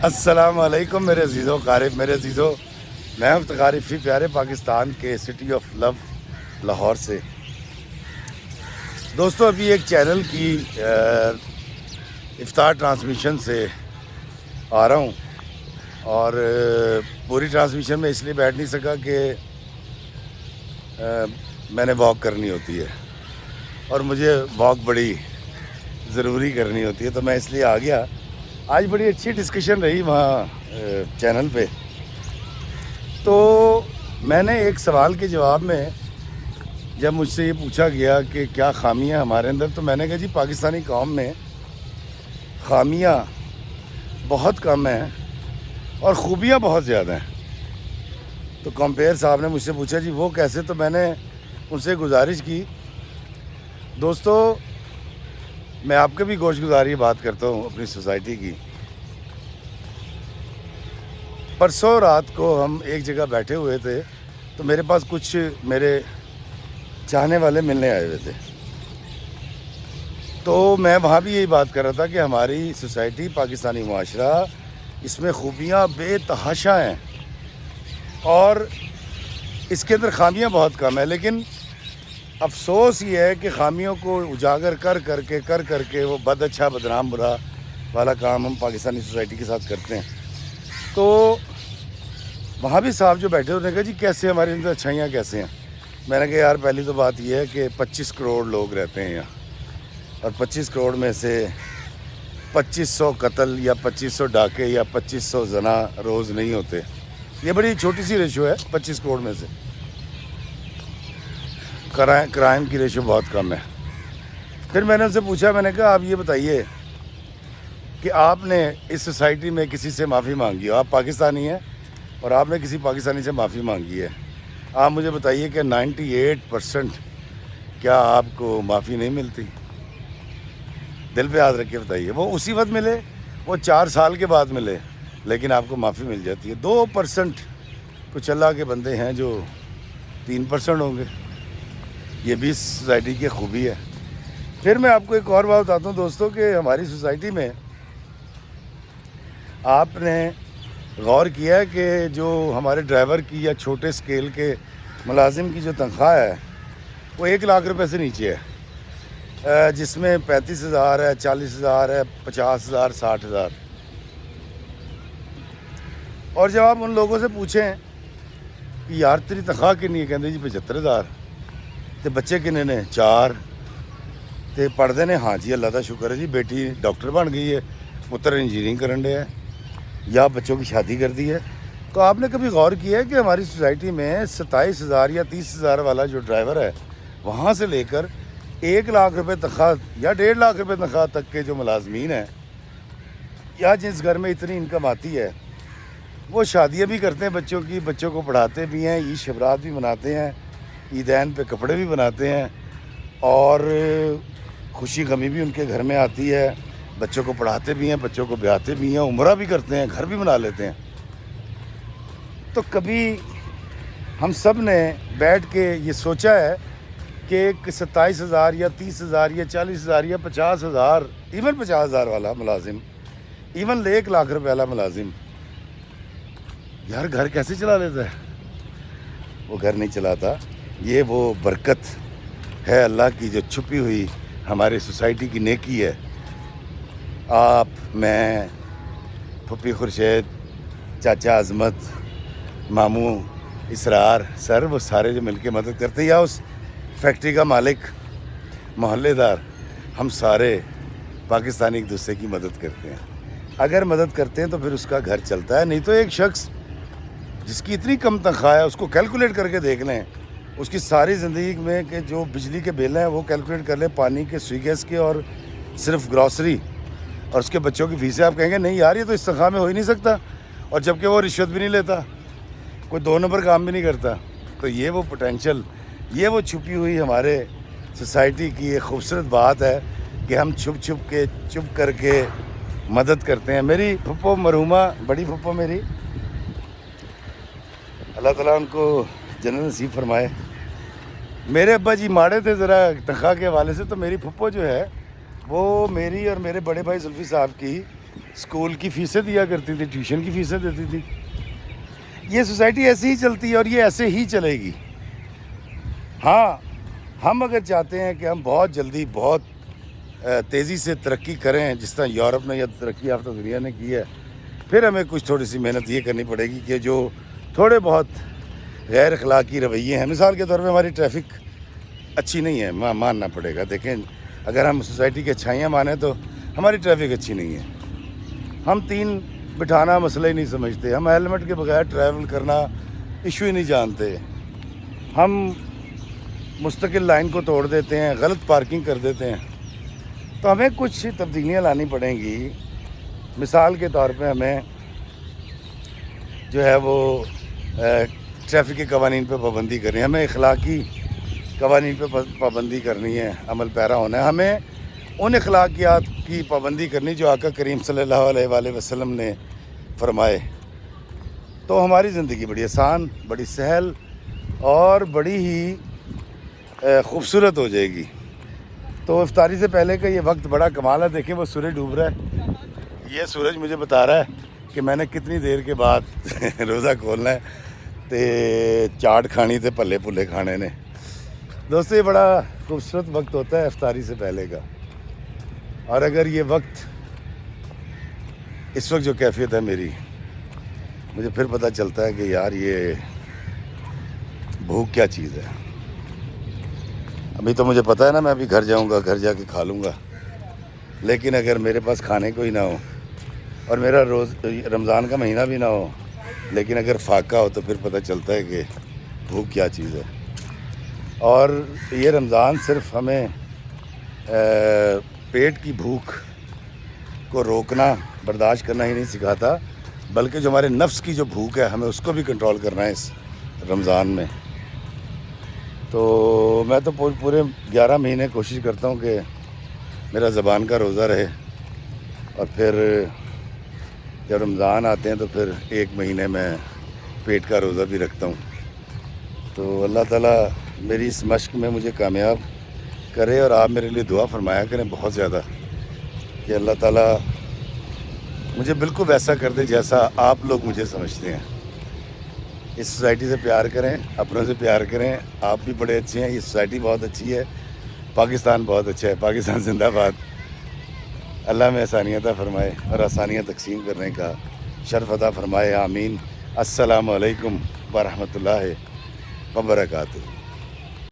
السلام علیکم میرے عزیزوں قارب، میرے عزیزوں، میں افتخار رفیع پیارے پاکستان کے سٹی آف لو لاہور سے۔ دوستو ابھی ایک چینل کی افطار ٹرانسمیشن سے آ رہا ہوں، اور پوری ٹرانسمیشن میں اس لیے بیٹھ نہیں سکا کہ میں نے واک کرنی ہوتی ہے اور مجھے واک بڑی ضروری کرنی ہوتی ہے، تو میں اس لیے آ گیا۔ آج بڑی اچھی ڈسکشن رہی وہاں چینل پہ۔ تو میں نے ایک سوال کے جواب میں جب مجھ سے یہ پوچھا گیا کہ کیا خامیاں ہمارے اندر، تو میں نے کہا جی پاکستانی قوم میں خامیاں بہت کم ہیں اور خوبیاں بہت زیادہ ہیں۔ تو کمپیئر صاحب نے مجھ سے پوچھا جی وہ کیسے، تو میں نے ان سے گزارش کی، دوستو میں آپ کے بھی گوش گزاری بات کرتا ہوں اپنی سوسائٹی کی۔ پرسوں رات کو ہم ایک جگہ بیٹھے ہوئے تھے، تو میرے پاس کچھ میرے چاہنے والے ملنے آئے ہوئے تھے، تو میں وہاں بھی یہی بات کر رہا تھا کہ ہماری سوسائٹی، پاکستانی معاشرہ، اس میں خوبیاں بے تحاشا ہیں اور اس کے اندر خامیاں بہت کم ہیں، لیکن افسوس یہ ہے کہ خامیوں کو اجاگر کر کے وہ بد اچھا بدنام برا والا کام ہم پاکستانی سوسائٹی کے ساتھ کرتے ہیں۔ تو وہاں بھی صاحب جو بیٹھے انہوں نے کہا جی کیسے ہمارے اندر اچھائیاں کیسے ہیں۔ میں نے کہا یار پہلی تو بات یہ ہے کہ 25 کروڑ لوگ رہتے ہیں یہاں، اور 25 کروڑ میں سے 2500 قتل یا 2500 ڈاکے یا 2500 زنا روز نہیں ہوتے۔ یہ بڑی چھوٹی سی ریشو ہے، 25 کروڑ میں سے کرائم کی ریشو بہت کم ہے۔ پھر میں نے ان سے پوچھا، میں نے کہا آپ یہ بتائیے کہ آپ نے اس سوسائٹی میں کسی سے معافی مانگی ہو، آپ پاکستانی ہیں اور آپ نے کسی پاکستانی سے معافی مانگی ہے، آپ مجھے بتائیے کہ 98% کیا آپ کو معافی نہیں ملتی؟ دل پہ ہاتھ رکھ کے بتائیے۔ وہ اسی وقت ملے، وہ 4 سال کے بعد ملے، لیکن آپ کو معافی مل جاتی ہے۔ 2% کچھ اللہ کے بندے ہیں جو 3% ہوں گے۔ یہ بھی سوسائٹی کی خوبی ہے۔ پھر میں آپ کو ایک اور بات بتاتا ہوں دوستوں کہ ہماری سوسائٹی میں آپ نے غور کیا ہے کہ جو ہمارے ڈرائیور کی یا چھوٹے سکیل کے ملازم کی جو تنخواہ ہے وہ 1 لاکھ روپے سے نیچے ہے، جس میں 35,000 ہے، 40,000 ہے، 50,000، 60,000۔ اور جب آپ ان لوگوں سے پوچھیں کہ یار تیری تنخواہ کنی ہے، کہتے جی 75,000۔ تے بچے کنے نے؟ 4۔ تے پڑھتے نے؟ ہاں جی اللہ کا شکر ہے جی، بیٹی ڈاکٹر بن گئی ہے، پتر انجینئرنگ کرن ڈے ہے، یا بچوں کی شادی کر دی ہے۔ تو آپ نے کبھی غور کیا ہے کہ ہماری سوسائٹی میں 27,000 یا 30,000 والا جو ڈرائیور ہے، وہاں سے لے کر 1 لاکھ روپے تنخواہ یا 1.5 لاکھ روپے تنخواہ تک کے جو ملازمین ہیں، یا جس گھر میں اتنی انکم آتی ہے، وہ شادیاں بھی کرتے ہیں بچوں کی، بچوں کو پڑھاتے بھی ہیں، عید شبرات بھی مناتے ہیں، عیدین پہ کپڑے بھی بناتے ہیں، اور خوشی غمی بھی ان کے گھر میں آتی ہے، بچوں کو پڑھاتے بھی ہیں، بچوں کو بیاہتے بھی ہیں، عمرہ بھی کرتے ہیں، گھر بھی بنا لیتے ہیں۔ تو کبھی ہم سب نے بیٹھ کے یہ سوچا ہے کہ ایک 27,000 یا 30,000 یا 40,000 یا 50,000، ایون 50,000 والا ملازم، ایون 1 لاکھ روپے والا ملازم، یار گھر کیسے چلا لیتا ہے؟ وہ گھر نہیں چلاتا۔ یہ وہ برکت ہے اللہ کی جو چھپی ہوئی ہمارے سوسائٹی کی نیکی ہے۔ آپ، میں، پھپھی خورشید، چاچا عظمت، ماموں اسرار، سر، وہ سارے جو مل کے مدد کرتے ہیں، یا اس فیکٹری کا مالک، محلے دار، ہم سارے پاکستانی ایک دوسرے کی مدد کرتے ہیں۔ اگر مدد کرتے ہیں تو پھر اس کا گھر چلتا ہے، نہیں تو ایک شخص جس کی اتنی کم تنخواہ ہے، اس کو کیلکولیٹ کر کے دیکھ لیں، اس کی ساری زندگی میں کہ جو بجلی کے بل ہیں وہ کیلکولیٹ کر لیں، پانی کے، سوئی گیس کے، اور صرف گروسری، اور اس کے بچوں کی فیسیں، آپ کہیں گے نہیں یار یہ تو اس تنخواہ میں ہو ہی نہیں سکتا، اور جبکہ وہ رشوت بھی نہیں لیتا، کوئی 2 نمبر کام بھی نہیں کرتا۔ تو یہ وہ پوٹینشل، یہ وہ چھپی ہوئی ہمارے سوسائٹی کی ایک خوبصورت بات ہے کہ ہم چھپ کر کے مدد کرتے ہیں۔ میری پھپھو مرحومہ، بڑی پھپھو میری، اللہ تعالیٰ ان کو جنت نصیب فرمائے، میرے ابا جی ماڑے تھے ذرا تنخواہ کے حوالے سے، تو میری پھپھو جو ہے وہ میری اور میرے بڑے بھائی زلفی صاحب کی اسکول کی فیسیں دیا کرتی تھی، ٹیوشن کی فیسیں دیتی تھی. یہ سوسائٹی ایسے ہی چلتی ہے اور یہ ایسے ہی چلے گی. ہاں ہم اگر چاہتے ہیں کہ ہم بہت جلدی بہت تیزی سے ترقی کریں جس طرح یورپ نے یا ترقی یافتہ دنیا نے کی ہے، پھر ہمیں کچھ تھوڑی سی محنت یہ کرنی پڑے گی کہ جو تھوڑے بہت غیر اخلاقی رویے ہیں، مثال کے طور پہ ہماری ٹریفک اچھی نہیں ہے، ماننا پڑے گا. دیکھیں اگر ہم سوسائٹی کی اچھائیاں مانیں تو ہماری ٹریفک اچھی نہیں ہے. ہم 3 بٹھانا مسئلہ ہی نہیں سمجھتے، ہم ہیلمٹ کے بغیر ٹریول کرنا ایشو ہی نہیں جانتے، ہم مستقل لائن کو توڑ دیتے ہیں، غلط پارکنگ کر دیتے ہیں. تو ہمیں کچھ تبدیلیاں لانی پڑیں گی. مثال کے طور پہ ہمیں جو ہے وہ ٹریفک کے قوانین پہ پابندی کرنی ہے، ہمیں اخلاقی قوانین پہ پابندی کرنی ہے، عمل پیرا ہونا ہے. ہمیں ان اخلاقیات کی پابندی کرنی جو آقا کریم صلی اللہ علیہ وآلہ وسلم نے فرمائے. تو ہماری زندگی بڑی آسان، بڑی سہل اور بڑی ہی خوبصورت ہو جائے گی. تو افطاری سے پہلے کا یہ وقت بڑا کمال ہے. دیکھیں وہ سورج ڈوب رہا ہے، یہ سورج مجھے بتا رہا ہے کہ میں نے کتنی دیر کے بعد روزہ کھولنا ہے تے چاٹ کھانی تے پھلے پھلے کھانے نے. دوستو یہ بڑا خوبصورت وقت ہوتا ہے افطاری سے پہلے کا. اور اگر یہ وقت اس وقت جو کیفیت ہے میری، مجھے پھر پتہ چلتا ہے کہ یار یہ بھوک کیا چیز ہے. ابھی تو مجھے پتہ ہے نا میں ابھی گھر جاؤں گا، گھر جا کے کھا لوں گا، لیکن اگر میرے پاس کھانے کو ہی نہ ہو اور میرا رمضان کا مہینہ بھی نہ ہو، لیکن اگر فاقہ ہو تو پھر پتہ چلتا ہے کہ بھوک کیا چیز ہے. اور یہ رمضان صرف ہمیں پیٹ کی بھوک کو روکنا برداشت کرنا ہی نہیں سکھاتا، بلکہ جو ہمارے نفس کی جو بھوک ہے ہمیں اس کو بھی کنٹرول کرنا ہے اس رمضان میں. تو میں تو پورے 11 مہینے کوشش کرتا ہوں کہ میرا زبان کا روزہ رہے، اور پھر جب رمضان آتے ہیں تو پھر 1 مہینے میں پیٹ کا روزہ بھی رکھتا ہوں. تو اللہ تعالیٰ میری اس مشق میں مجھے کامیاب کرے، اور آپ میرے لیے دعا فرمایا کریں بہت زیادہ کہ اللہ تعالیٰ مجھے بالکل ویسا کر دے جیسا آپ لوگ مجھے سمجھتے ہیں. اس سوسائٹی سے پیار کریں، اپنوں سے پیار کریں. آپ بھی بڑے اچھے ہیں، یہ سوسائٹی بہت اچھی ہے، پاکستان بہت اچھا ہے، پاکستان زندہ باد. اللہ میں آسانیاں عطا فرمائے اور آسانیاں تقسیم کرنے کا شرف عطا فرمائے. آمین. السلام علیکم ورحمۃ اللہ وبرکاتہ.